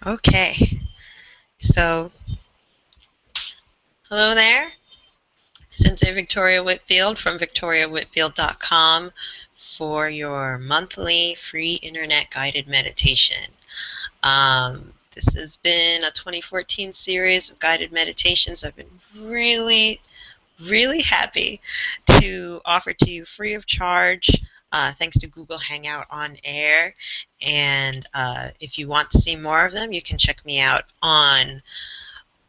Okay, so hello there. Sensei Victoria Whitfield from victoriawhitfield.com for your monthly free internet guided meditation. This has been a 2014 series of guided meditations. I've been really happy to offer to you free of charge, thanks to Google Hangout On Air. And if you want to see more of them, you can check me out on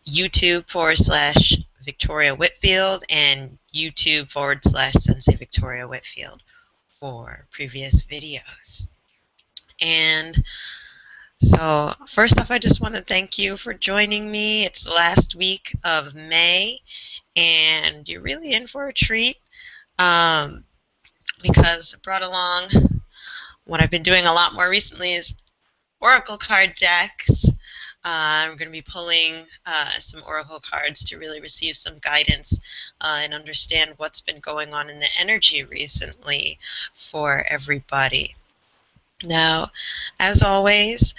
YouTube/Victoria Whitfield and YouTube/Sensei Victoria Whitfield for previous videos. And so first off, I just want to thank you for joining me. It's the last week of May, and you're really in for a treat because I brought along what I've been doing a lot more recently is oracle card decks. I'm going to be pulling some oracle cards to really receive some guidance and understand what's been going on in the energy recently for everybody. Now, as always,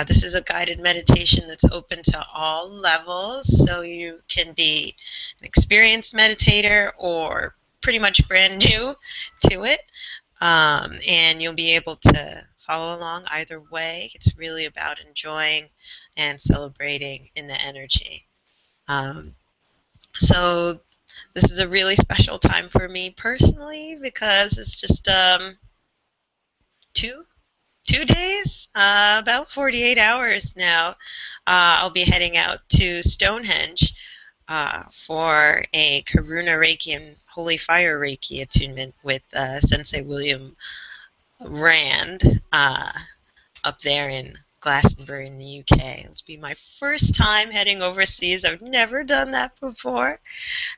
this is a guided meditation that's open to all levels, so you can be an experienced meditator or pretty much brand new to it, and you'll be able to follow along either way. It's really about enjoying and celebrating in the energy. So this is a really special time for me personally because it's just two days, about 48 hours now. I'll be heading out to Stonehenge for a Karuna Reiki and Holy Fire Reiki attunement with Sensei William Rand up there in Glastonbury in the UK. It'll be my first time heading overseas. I've never done that before.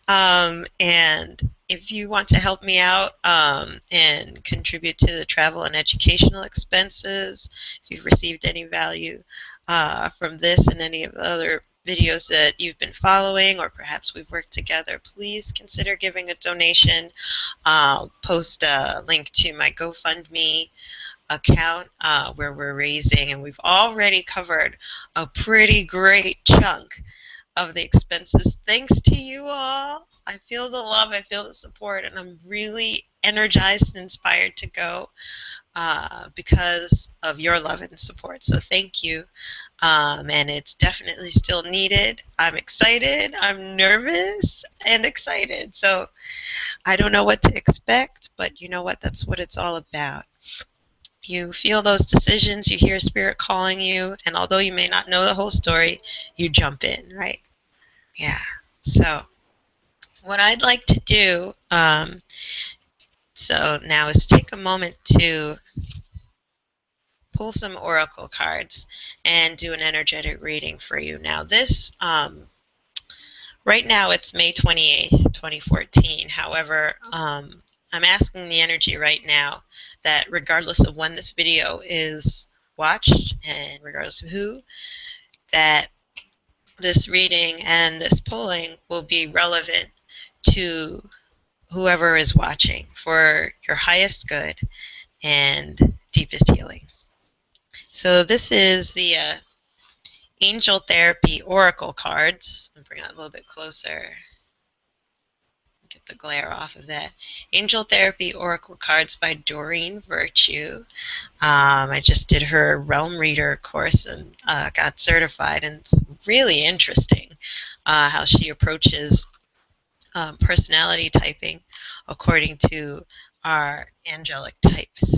And if you want to help me out and contribute to the travel and educational expenses, if you've received any value from this and any of the other videos that you've been following, or perhaps we've worked together, please consider giving a donation. I'll post a link to my GoFundMe account where we're raising, and we've already covered a pretty great chunk of the expenses thanks to you all. I feel the love, I feel the support, and I'm really energized and inspired to go because of your love and support. So thank you, and it's definitely still needed. I'm excited, I'm nervous and excited, so I don't know what to expect, but you know what, that's what it's all about. You feel those decisions, you hear Spirit calling you, and although you may not know the whole story, you jump in, right? Yeah. So what I'd like to do so now is take a moment to pull some oracle cards and do an energetic reading for you. Now this, right now it's May 28th, 2014. However, I'm asking the energy right now that regardless of when this video is watched and regardless of who, that this reading and this pulling will be relevant to whoever is watching for your highest good and deepest healing. So this is the Angel Therapy Oracle cards. I'll bring that a little bit closer. Get the glare off of that. Angel Therapy Oracle cards by Doreen Virtue. I just did her Realm Reader course and got certified, and it's really interesting how she approaches personality typing according to our angelic types.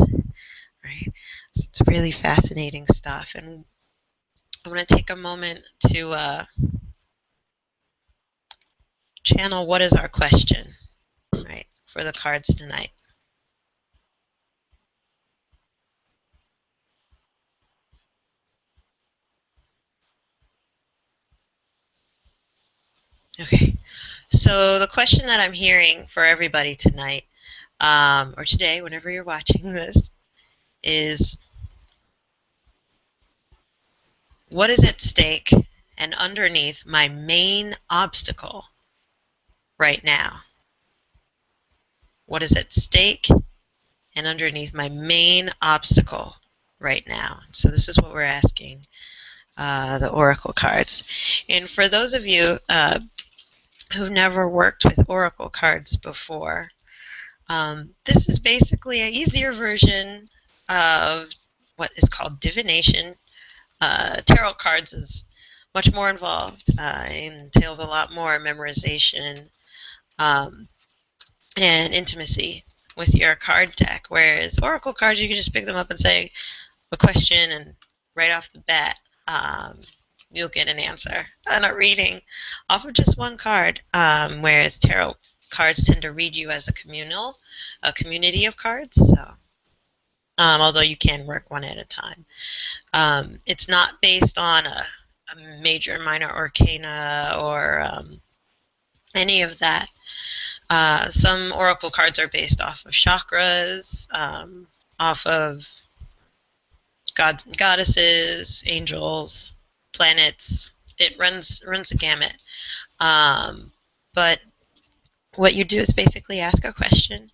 Right? So it's really fascinating stuff, and I want to take a moment to channel what is our question, right, for the cards tonight. Okay, so the question that I'm hearing for everybody tonight, or today, whenever you're watching this, is what is at stake and underneath my main obstacle right now? What is at stake and underneath my main obstacle right now? So this is what we're asking. the oracle cards. And for those of you who've never worked with oracle cards before, this is basically an easier version of what is called divination. Tarot cards is much more involved, entails a lot more memorization and intimacy with your card deck, whereas oracle cards, you can just pick them up and say a question, and right off the bat, you'll get an answer and a reading off of just one card, whereas tarot cards tend to read you as a community of cards. So, although you can work one at a time. It's not based on a major, minor arcana or any of that. Some oracle cards are based off of chakras, off of gods and goddesses, angels, planets. It runs a gamut. But what you do is basically ask a question,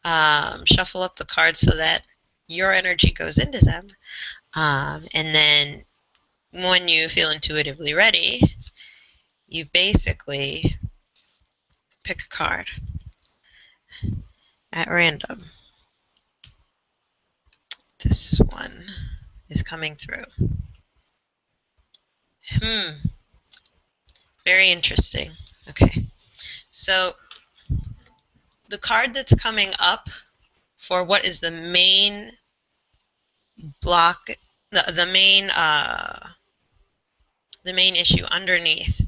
shuffle up the cards so that your energy goes into them, and then when you feel intuitively ready, you basically pick a card at random. This one is coming through. Very interesting. Okay. So the card that's coming up for what is the main block, the main issue underneath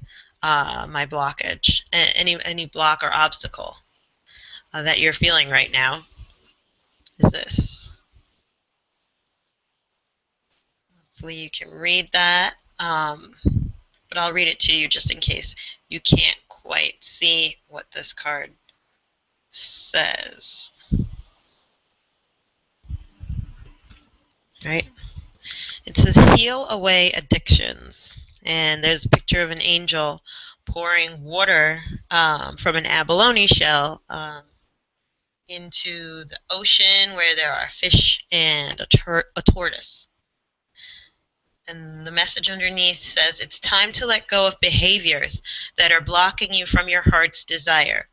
my blockage, any block or obstacle that you're feeling right now, is this. Hopefully you can read that, but I'll read it to you just in case you can't quite see what this card says. Right? It says heal away addictions, and there's a picture of an angel pouring water from an abalone shell into the ocean where there are fish and a tortoise. And the message underneath says, it's time to let go of behaviors that are blocking you from your heart's desire.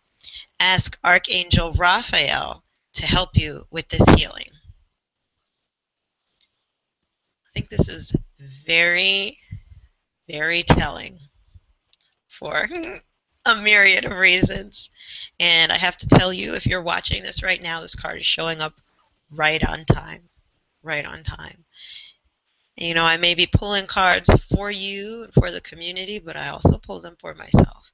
Ask Archangel Raphael to help you with this healing. I think this is very, very telling for a myriad of reasons. And I have to tell you, if you're watching this right now, this card is showing up right on time. Right on time. You know, I may be pulling cards for you and for the community, but I also pull them for myself.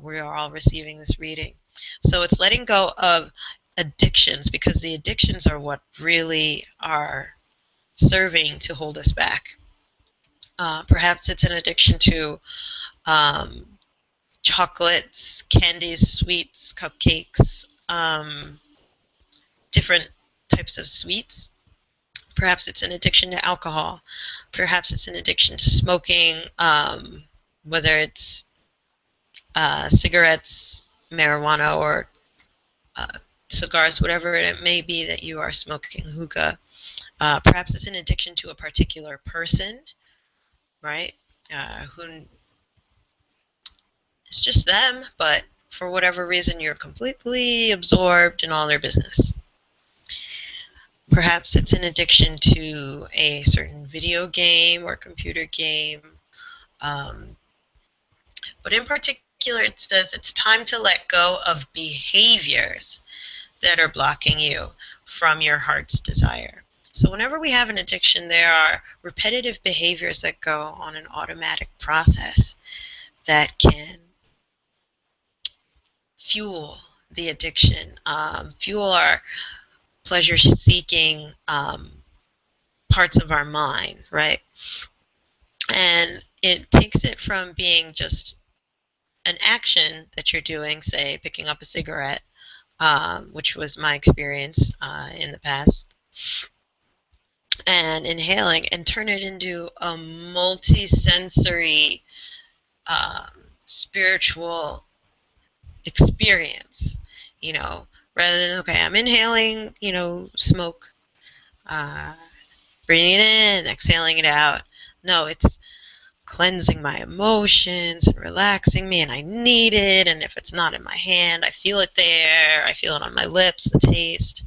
We are all receiving this reading. So it's letting go of addictions, because the addictions are what really are serving to hold us back. Perhaps it's an addiction to chocolates, candies, sweets, cupcakes, different types of sweets. Perhaps it's an addiction to alcohol. Perhaps it's an addiction to smoking, whether it's cigarettes, marijuana, or cigars, whatever it may be that you are smoking, hookah. Perhaps it's an addiction to a particular person, right? Who it's just them, but for whatever reason you're completely absorbed in all their business. Perhaps it's an addiction to a certain video game or computer game. But in particular, it says it's time to let go of behaviors that are blocking you from your heart's desire. So whenever we have an addiction, there are repetitive behaviors that go on an automatic process that can fuel the addiction, fuel our pleasure-seeking parts of our mind, right? And it takes it from being just an action that you're doing, say picking up a cigarette, which was my experience in the past, and inhaling, and turn it into a multi-sensory spiritual experience, you know, rather than, okay, I'm inhaling, you know, smoke, breathing it in, exhaling it out. No, it's cleansing my emotions and relaxing me, and I need it, and if it's not in my hand, I feel it there, I feel it on my lips, the taste.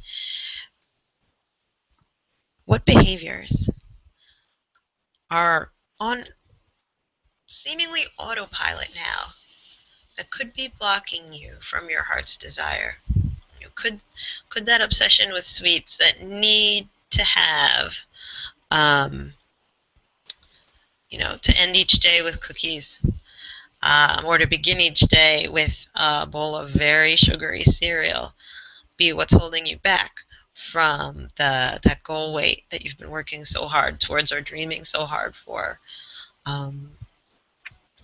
What behaviors are on seemingly autopilot now that could be blocking you from your heart's desire? Could that obsession with sweets that need to have, um, to end each day with cookies, or to begin each day with a bowl of very sugary cereal, be what's holding you back from that goal weight that you've been working so hard towards or dreaming so hard for?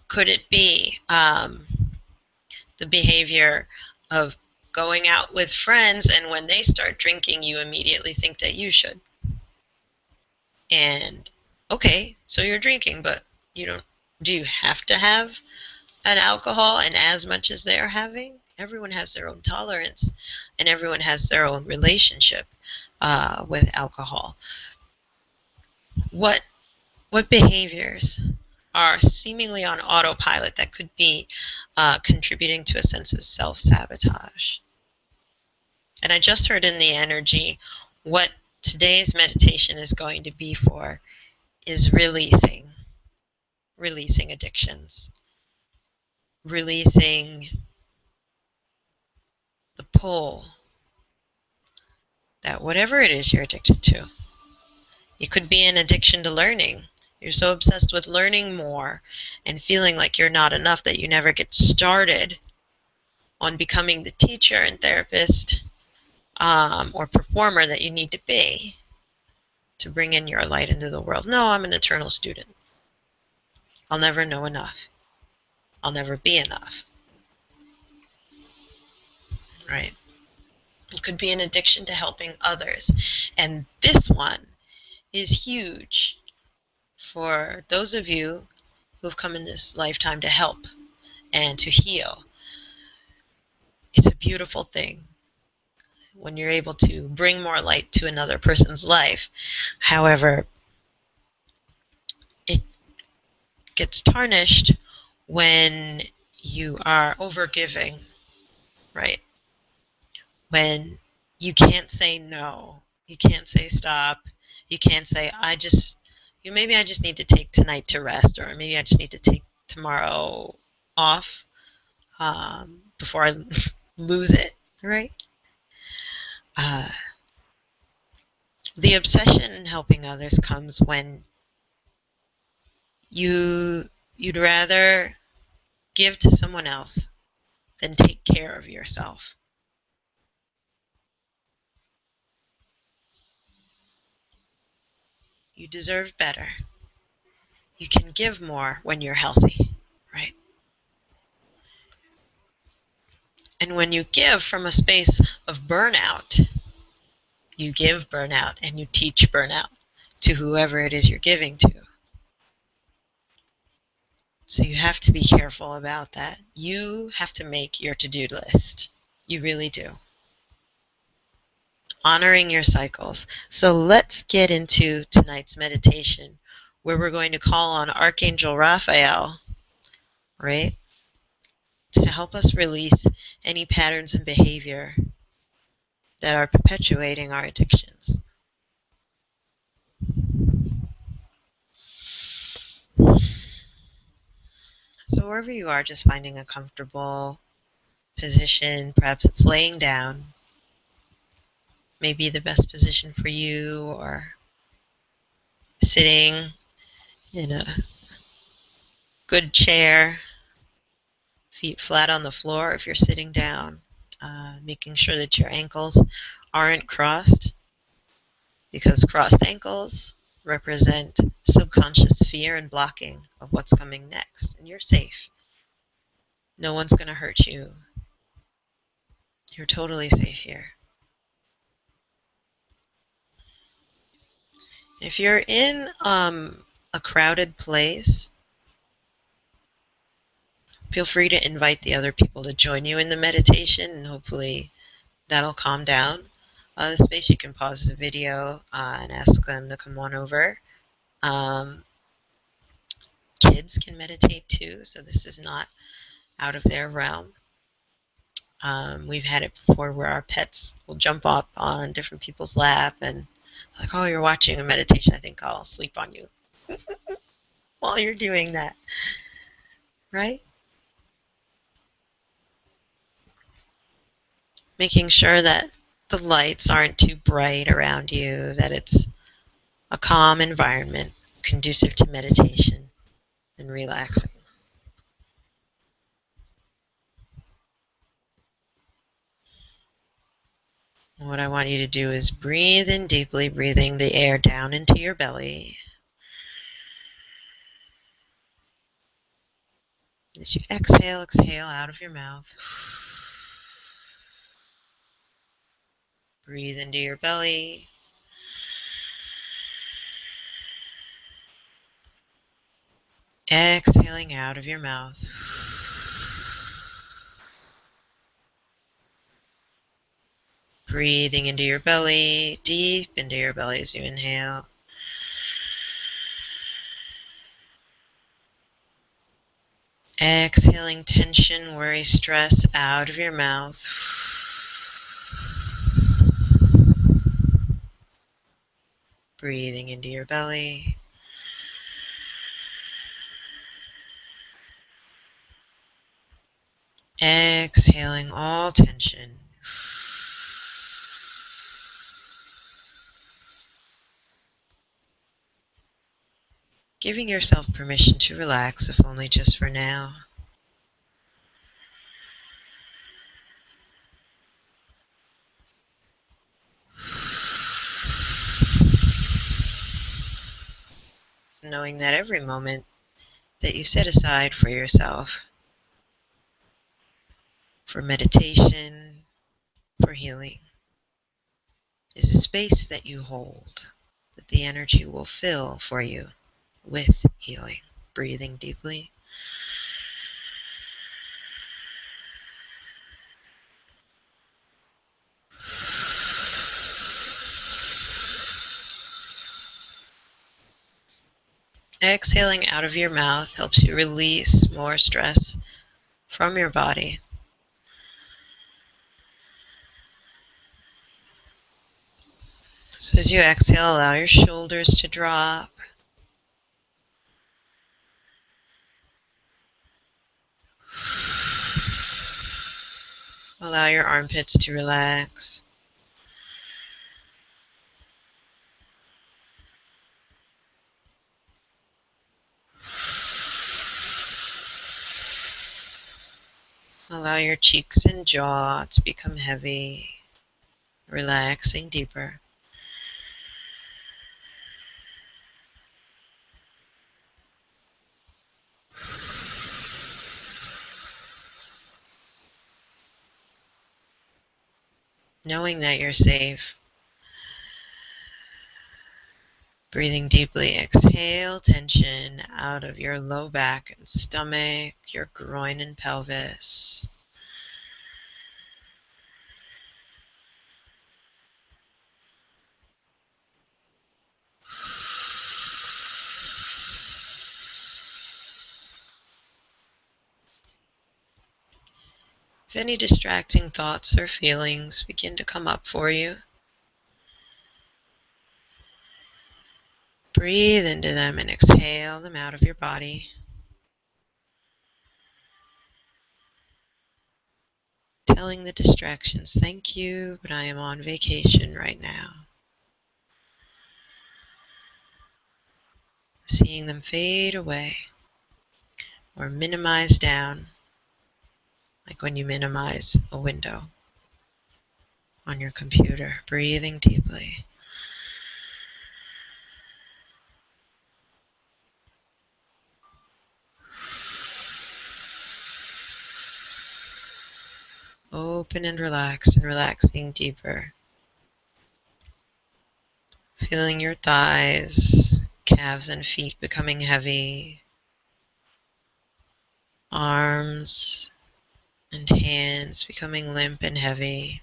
Could it be the behavior of going out with friends, and when they start drinking, you immediately think that you should? And okay, so you're drinking, but do you have to have an alcohol and as much as they're having? Everyone has their own tolerance, and everyone has their own relationship with alcohol. What behaviors are seemingly on autopilot that could be contributing to a sense of self-sabotage? And I just heard in the energy what today's meditation is going to be for is releasing addictions, releasing the pull that whatever it is you're addicted to. It could be an addiction to learning. You're so obsessed with learning more and feeling like you're not enough that you never get started on becoming the teacher and therapist or performer that you need to be to bring in your light into the world. No, I'm an eternal student. I'll never know enough. I'll never be enough. Right? It could be an addiction to helping others. And this one is huge for those of you who've come in this lifetime to help and to heal. It's a beautiful thing when you're able to bring more light to another person's life. However, it gets tarnished when you are overgiving, right? When you can't say no, you can't say stop, you can't say maybe I just need to take tonight to rest, or maybe I just need to take tomorrow off before I lose it, right? The obsession in helping others comes when you'd rather give to someone else than take care of yourself. You deserve better. You can give more when you're healthy, right? And when you give from a space of burnout, you give burnout and you teach burnout to whoever it is you're giving to. So you have to be careful about that. You have to make your to-do list. You really do. Honoring your cycles. So let's get into tonight's meditation, where we're going to call on Archangel Raphael, right, to help us release any patterns and behavior that are perpetuating our addictions. So wherever you are, just finding a comfortable position. Perhaps it's laying down, may be the best position for you, or sitting in a good chair, feet flat on the floor if you're sitting down, making sure that your ankles aren't crossed, because crossed ankles represent subconscious fear and blocking of what's coming next, and you're safe. No one's going to hurt you. You're totally safe here. If you're in a crowded place, feel free to invite the other people to join you in the meditation, and hopefully that'll calm down the space. You can pause the video and ask them to come on over. Kids can meditate too, so this is not out of their realm. We've had it before where our pets will jump up on different people's lap and like, oh, you're watching a meditation. I think I'll sleep on you while you're doing that, right? Making sure that the lights aren't too bright around you, that it's a calm environment conducive to meditation and relaxing. What I want you to do is breathe in deeply, breathing the air down into your belly. As you exhale, exhale out of your mouth. Breathe into your belly. Exhaling out of your mouth. Breathing into your belly, deep into your belly as you inhale. Exhaling tension, worry, stress out of your mouth. Breathing into your belly. Exhaling all tension. Giving yourself permission to relax, if only just for now. Knowing that every moment that you set aside for yourself, for meditation, for healing, is a space that you hold, that the energy will fill for you with healing. Breathing deeply. Exhaling out of your mouth helps you release more stress from your body. So as you exhale, allow your shoulders to drop. Allow your armpits to relax. Allow your cheeks and jaw to become heavy, relaxing deeper. Knowing that you're safe. Breathing deeply, exhale tension out of your low back and stomach, your groin and pelvis. If any distracting thoughts or feelings begin to come up for you, breathe into them and exhale them out of your body. Telling the distractions, thank you, but I am on vacation right now. Seeing them fade away or minimize down, like when you minimize a window on your computer. Breathing deeply. Open and relaxing deeper. Feeling your thighs, calves and feet becoming heavy. Arms and hands becoming limp and heavy.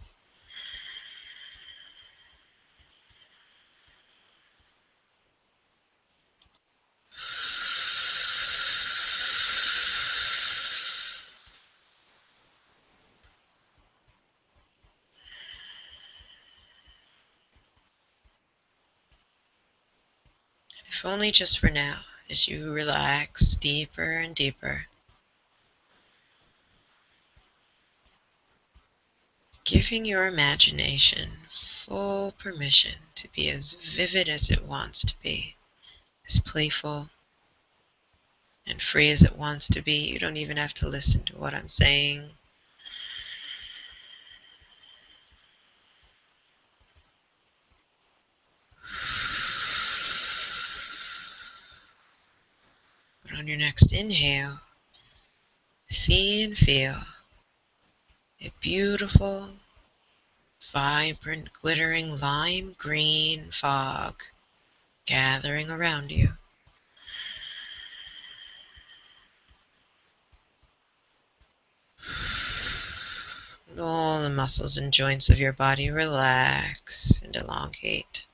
if only just for now, as you relax deeper and deeper, giving your imagination full permission to be as vivid as it wants to be, as playful and free as it wants to be. You don't even have to listen to what I'm saying. But on your next inhale, see and feel a beautiful, vibrant, glittering lime green fog gathering around you. All the muscles and joints of your body relax and elongate,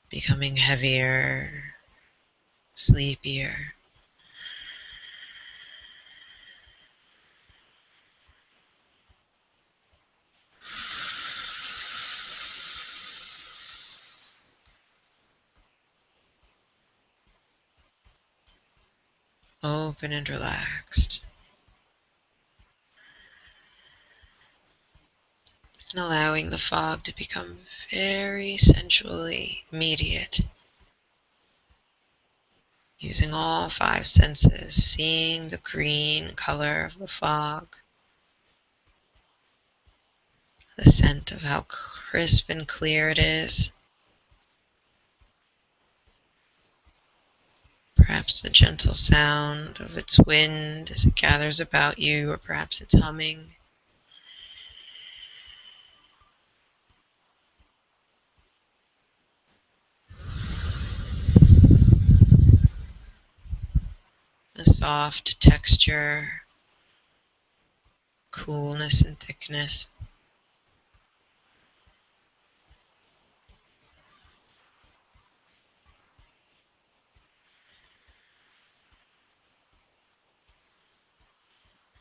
becoming heavier, sleepier. Open and relaxed. And allowing the fog to become very sensually immediate. Using all 5 senses, seeing the green color of the fog, the scent of how crisp and clear it is, perhaps the gentle sound of its wind as it gathers about you, or perhaps it's humming. The soft texture, coolness and thickness.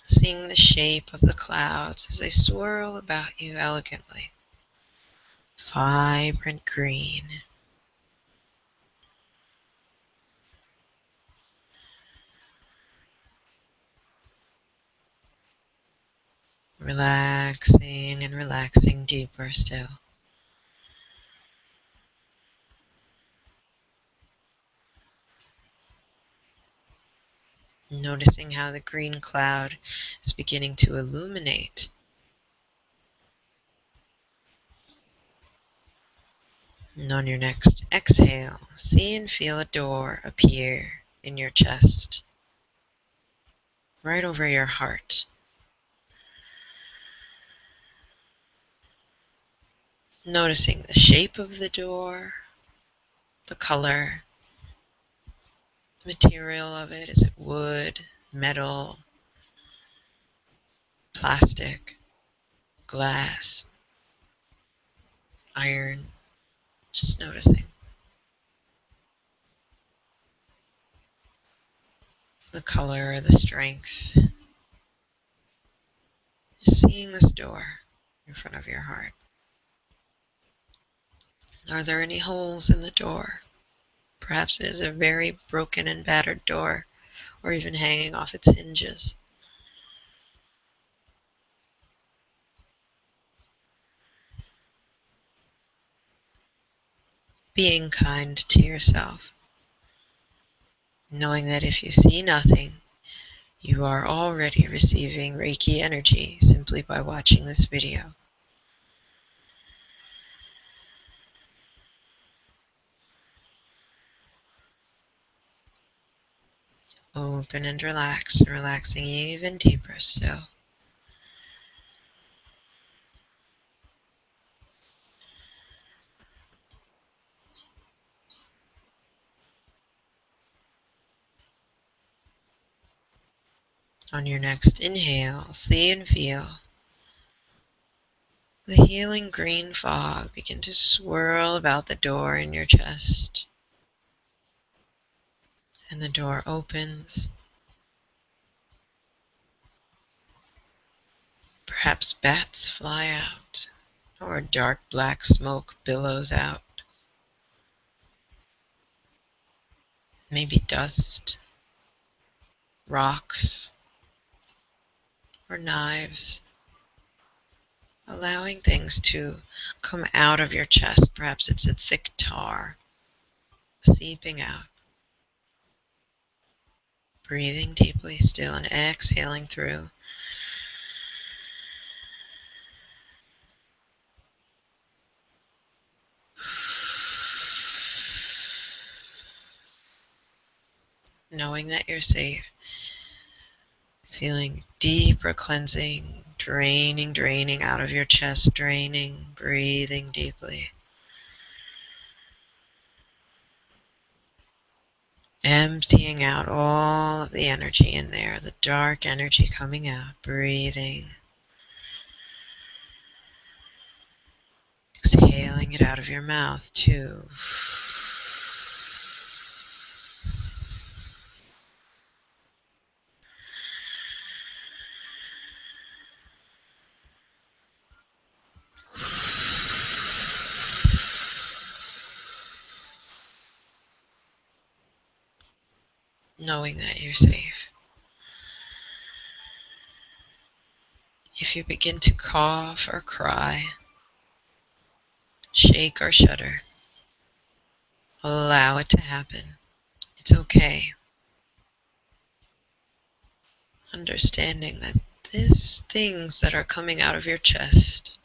Seeing the shape of the clouds as they swirl about you elegantly. Vibrant green. Relaxing and relaxing deeper still. Noticing how the green cloud is beginning to illuminate. And on your next exhale, see and feel a door appear in your chest, right over your heart. Noticing the shape of the door, the color, material of it. Is it wood, metal, plastic, glass, iron? Just noticing the color, the strength. Just seeing this door in front of your heart. Are there any holes in the door? Perhaps it is a very broken and battered door, or even hanging off its hinges. Being kind to yourself, knowing that if you see nothing, you are already receiving Reiki energy simply by watching this video. Open and relaxing even deeper still. On your next inhale, see and feel the healing green fog begin to swirl about the door in your chest. And the door opens. Perhaps bats fly out, or dark black smoke billows out. maybe dust, rocks, or knives, allowing things to come out of your chest. Perhaps it's a thick tar seeping out. Breathing deeply still and exhaling through. Knowing that you're safe. Feeling deeper cleansing, draining out of your chest, draining, breathing deeply. Emptying out all of the energy in there, the dark energy coming out, breathing. Exhaling it out of your mouth too. Knowing that you're safe. If you begin to cough or cry, shake or shudder, allow it to happen. It's okay. Understanding that these things that are coming out of your chest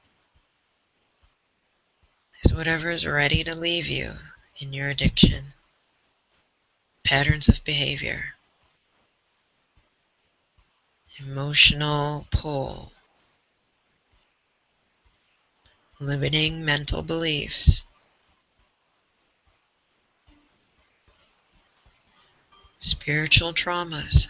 is whatever is ready to leave you in your addiction, patterns of behavior, emotional pull, limiting mental beliefs, spiritual traumas,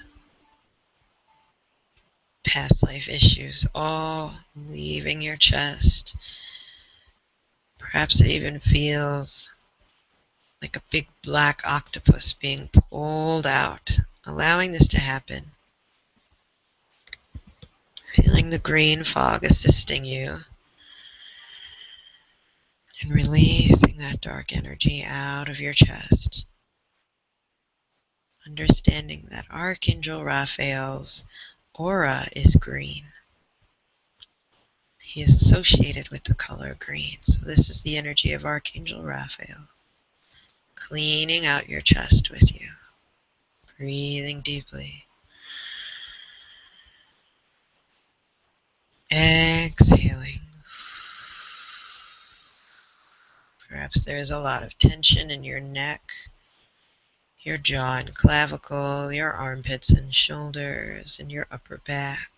past life issues, all leaving your chest. Perhaps it even feels like a big black octopus being pulled out, allowing this to happen. Feeling the green fog assisting you in releasing that dark energy out of your chest. Understanding that Archangel Raphael's aura is green. He is associated with the color green. So this is the energy of Archangel Raphael, cleaning out your chest with you. Breathing deeply. Exhaling. Perhaps there is a lot of tension in your neck, your jaw and clavicle, your armpits and shoulders, and your upper back.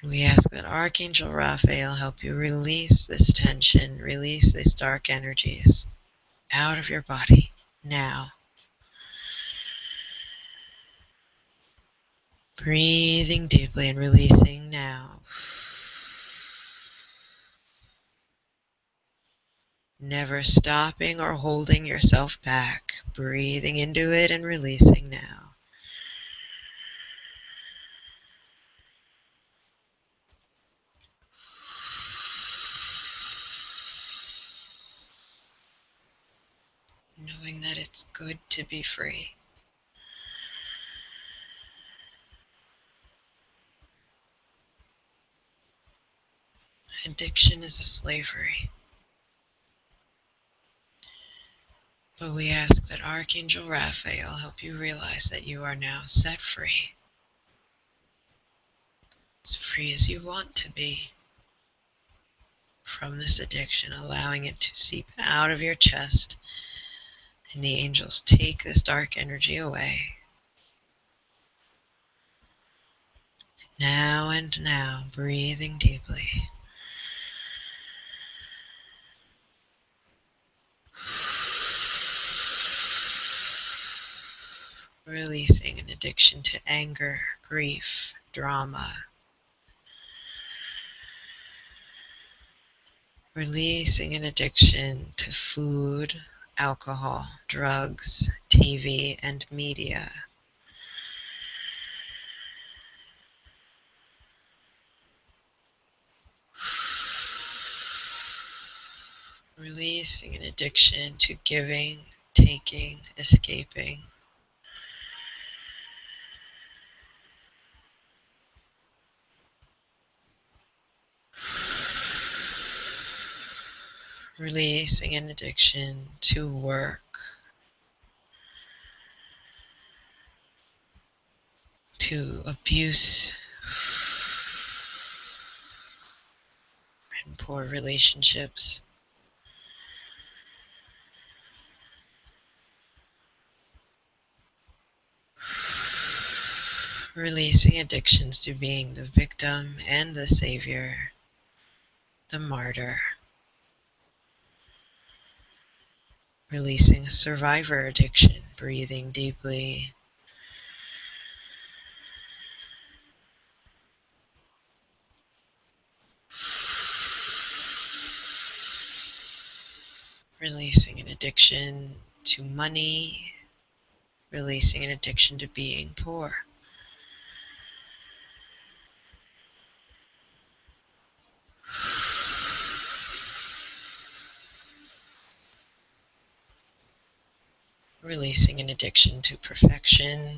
We ask that Archangel Raphael help you release this tension, release these dark energies out of your body now. Breathing deeply and releasing now. Never stopping or holding yourself back. Breathing into it and releasing now. Knowing that it's good to be free. Addiction is a slavery. But we ask that Archangel Raphael help you realize that you are now set free. As free as you want to be from this addiction, allowing it to seep out of your chest, and the angels take this dark energy away. Now and now, breathing deeply. Releasing an addiction to anger, grief, drama. Releasing an addiction to food, alcohol, drugs, TV, and media. Releasing an addiction to giving, taking, escaping. Releasing an addiction to work, to abuse, and poor relationships. Releasing addictions to being the victim and the savior, the martyr. Releasing survivor addiction, breathing deeply. Releasing an addiction to money, releasing an addiction to being poor. Releasing an addiction to perfection.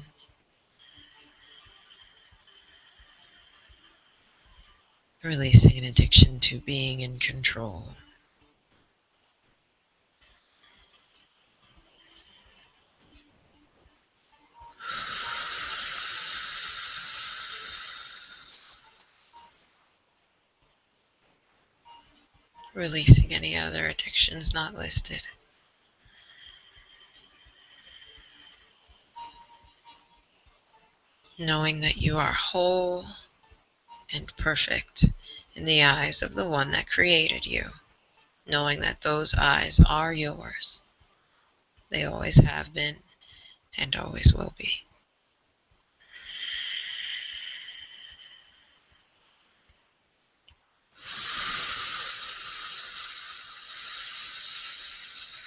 Releasing an addiction to being in control. Releasing any other addictions not listed. Knowing that you are whole and perfect in the eyes of the one that created you. Knowing that those eyes are yours. They always have been and always will be.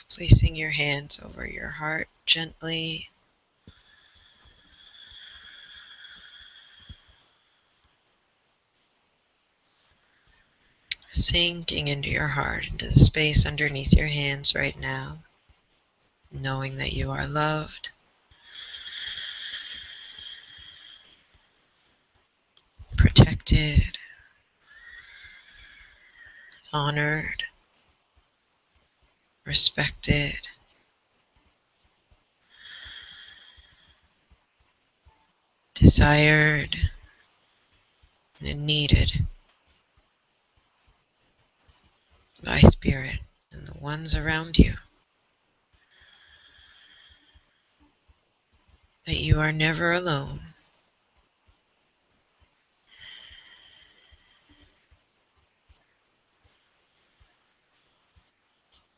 Placing your hands over your heart gently. Sinking into your heart, into the space underneath your hands right now. Knowing that you are loved, protected, honored, respected, desired, and needed by Spirit and the ones around you. That you are never alone.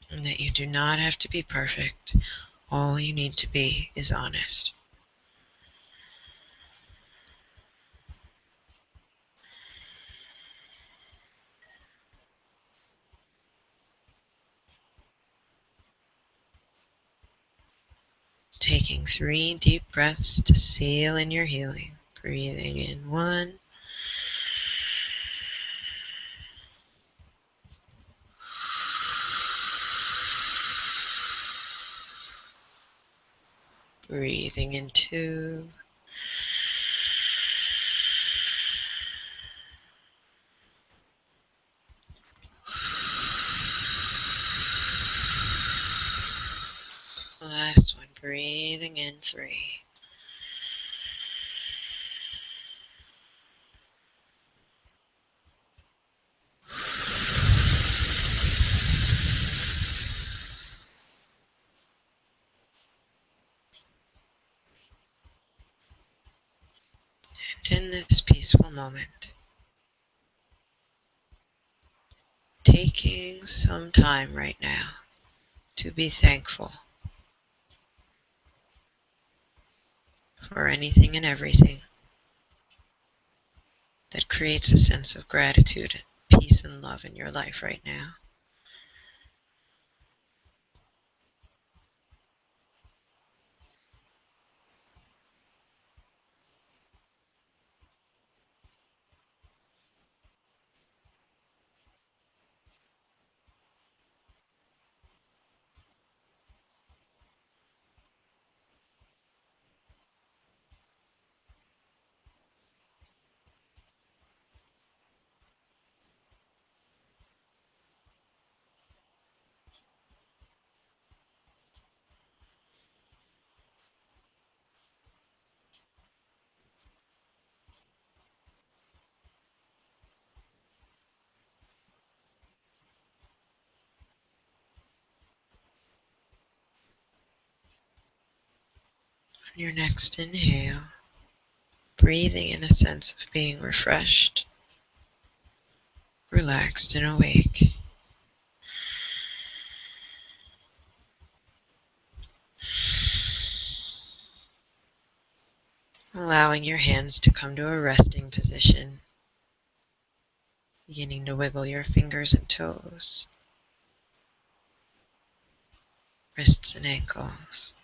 And that you do not have to be perfect. All you need to be is honest. Taking 3 deep breaths to seal in your healing. Breathing in 1. Breathing in 2. Last one, breathing in 3. And in this peaceful moment, taking some time right now to be thankful for anything and everything that creates a sense of gratitude, peace, and love in your life right now. On your next inhale, breathing in a sense of being refreshed, relaxed, and awake. Allowing your hands to come to a resting position, beginning to wiggle your fingers and toes, wrists and ankles,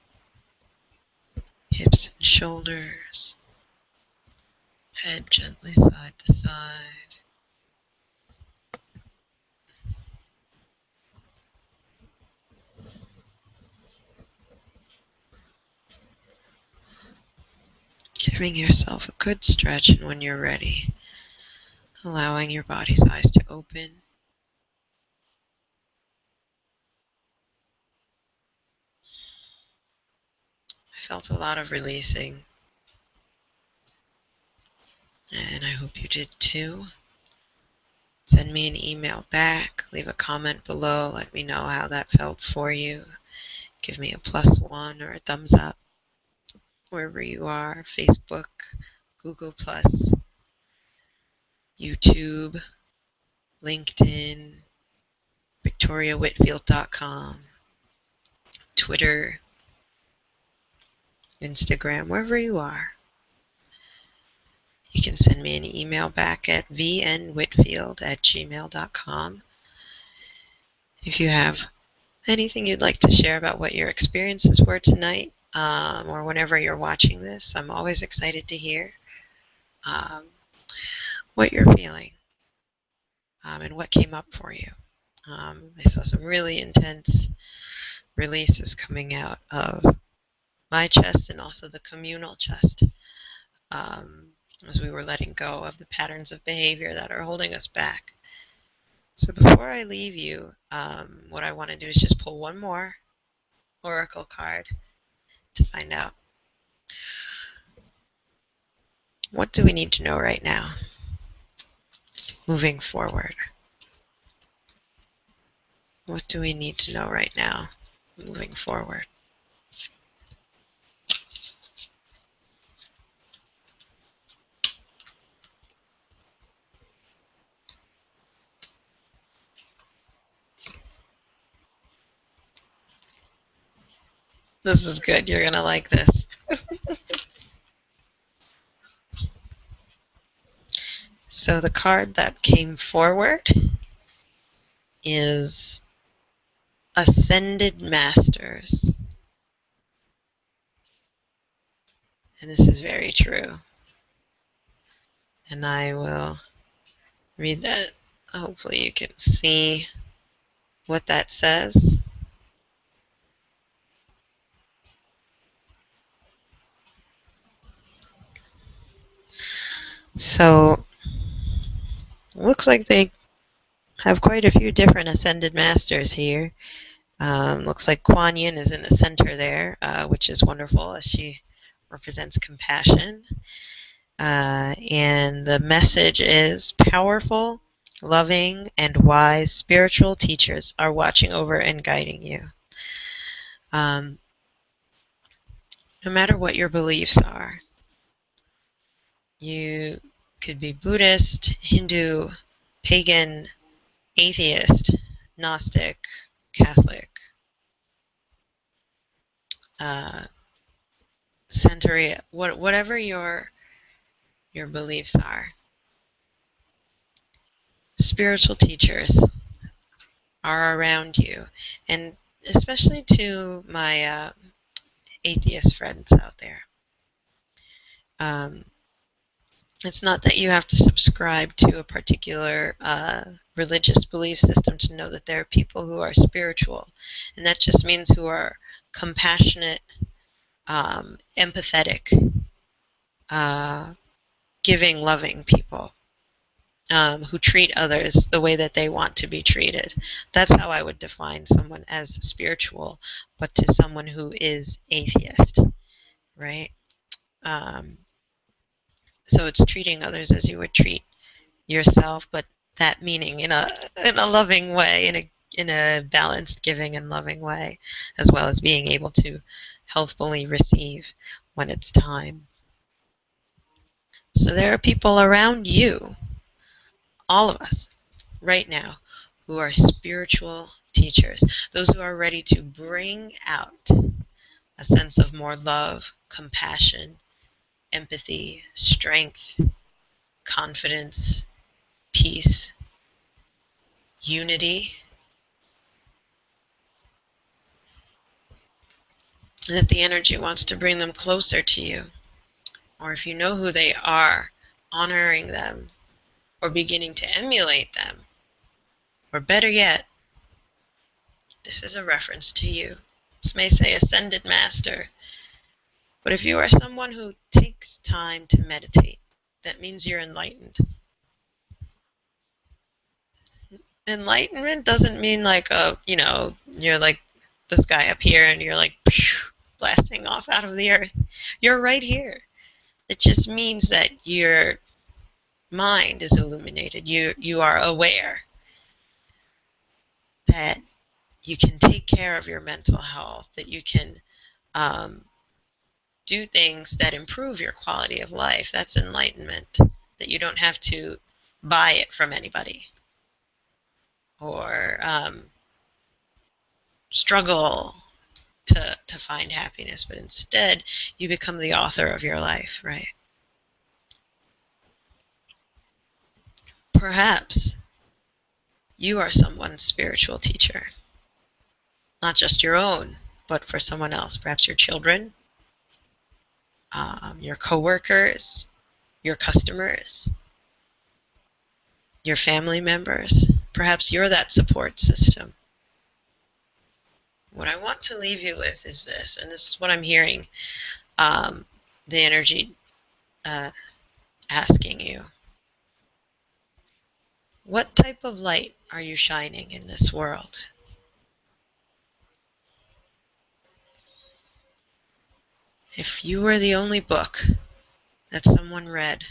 hips and shoulders, head gently side to side. Giving yourself a good stretch, and when you're ready, allowing your body's eyes to open. I felt a lot of releasing, and I hope you did too. Send me an email back, leave a comment below, let me know how that felt for you. Give me a +1 or a thumbs up wherever you are, Facebook, Google+, YouTube, LinkedIn, VictoriaWhitfield.com, Twitter, Instagram, wherever you are. You can send me an email back at vnwhitfield@gmail.com. If you have anything you'd like to share about what your experiences were tonight, or whenever you're watching this, I'm always excited to hear what you're feeling and what came up for you. I saw some really intense releases coming out of my chest and also the communal chest as we were letting go of the patterns of behavior that are holding us back. So before I leave you, what I want to do is just pull one more oracle card to find out, what do we need to know right now, moving forward? What do we need to know right now, moving forward? This is good. You're going to like this. So the card that came forward is Ascended Masters. And this is very true. And I will read that. Hopefully you can see what that says. So, looks like they have quite a few different Ascended Masters here. Looks like Kuan Yin is in the center there, which is wonderful as she represents compassion. And the message is powerful, loving, and wise spiritual teachers are watching over and guiding you. No matter what your beliefs are, you could be Buddhist, Hindu, pagan, atheist, Gnostic, Catholic, Centauri, whatever your beliefs are. Spiritual teachers are around you, and especially to my atheist friends out there. It's not that you have to subscribe to a particular religious belief system to know that there are people who are spiritual, and that just means who are compassionate, empathetic, giving, loving people. Who treat others the way that they want to be treated. That's how I would define someone as spiritual, but to someone who is atheist, right? So it's treating others as you would treat yourself, but that meaning in a loving way, in a balanced, giving, and loving way, as well as being able to healthfully receive when it's time. So there are people around you, all of us, right now, who are spiritual teachers, those who are ready to bring out a sense of more love, compassion, empathy, strength, confidence, peace, unity, that the energy wants to bring them closer to you. Or if you know who they are, honoring them or beginning to emulate them. Or better yet, this is a reference to you. This may say Ascended Master, but if you are someone who takes time to meditate, that means you're enlightened. Enlightenment doesn't mean like you're like this guy up here and you're like blasting off out of the earth. You're right here. It just means that your mind is illuminated. You are aware that you can take care of your mental health, that you can do things that improve your quality of life. That's enlightenment. That you don't have to buy it from anybody or struggle to find happiness, but instead you become the author of your life, right? Perhaps you are someone's spiritual teacher, not just your own, but for someone else. Perhaps your children, your coworkers, your customers, your family members. Perhaps you're that support system. What I want to leave you with is this, and this is what I'm hearing the energy asking you. What type of light are you shining in this world? If you were the only book that someone read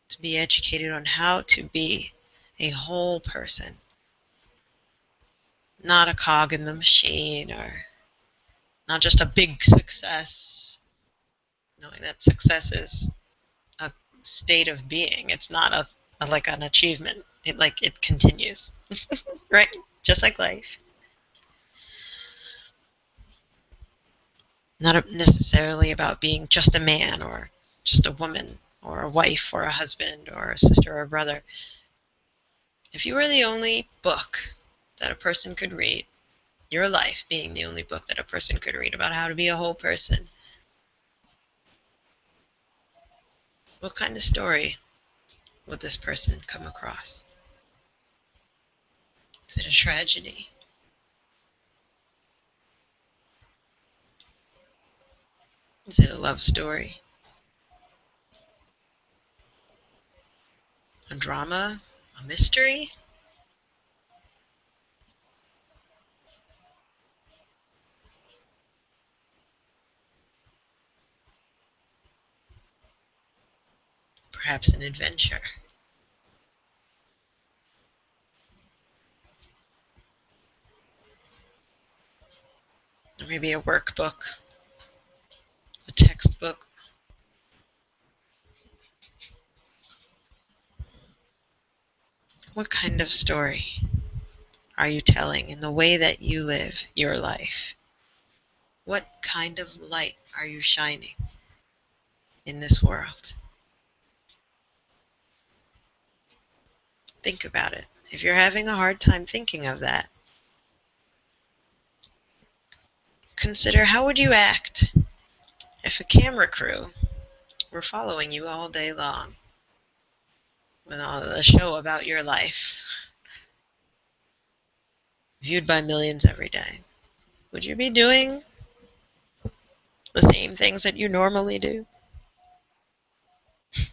to be educated on how to be a whole person, not a cog in the machine or not just a big success, knowing that success is a state of being. It's not like an achievement. It continues, right? Just like life. Not necessarily about being just a man or just a woman or a wife or a husband or a sister or a brother. If you were the only book that a person could read, your life being the only book that a person could read about how to be a whole person, what kind of story would this person come across? Is it a tragedy? Is it a love story? A drama? A mystery? Perhaps an adventure? Or maybe a workbook? A textbook? What kind of story are you telling in the way that you live your life? What kind of light are you shining in this world? Think about it. If you're having a hard time thinking of that, consider how would you act if a camera crew were following you all day long with all the show about your life, viewed by millions every day? Would you be doing the same things that you normally do?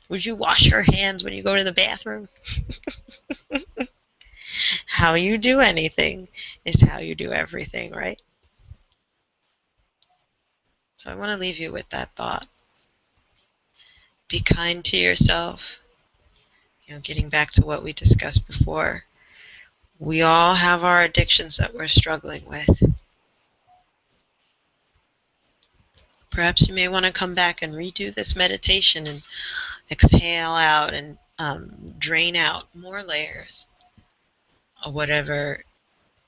Would you wash your hands when you go to the bathroom? How you do anything is how you do everything, right? So I want to leave you with that thought. Be kind to yourself. Getting back to what we discussed before. We all have our addictions that we're struggling with. Perhaps you may want to come back and redo this meditation and exhale out and drain out more layers of whatever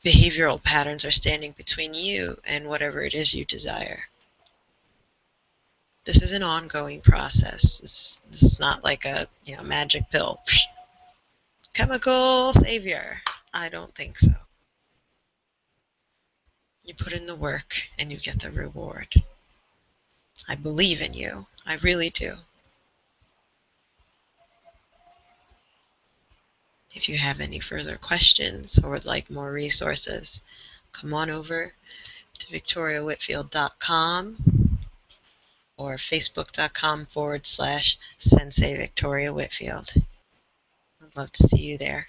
behavioral patterns are standing between you and whatever it is you desire. This is an ongoing process. This is not like a magic pill. Chemical savior. I don't think so. You put in the work and you get the reward. I believe in you. I really do. If you have any further questions or would like more resources, come on over to victoriawhitfield.com or facebook.com/Sensei Victoria Whitfield. I'd love to see you there.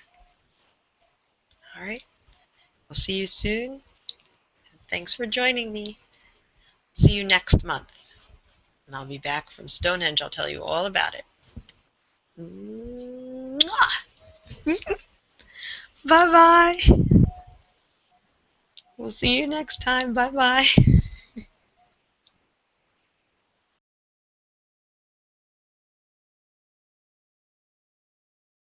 All right. I'll see you soon. Thanks for joining me. See you next month. And I'll be back from Stonehenge. I'll tell you all about it. Bye-bye. We'll see you next time. Bye-bye.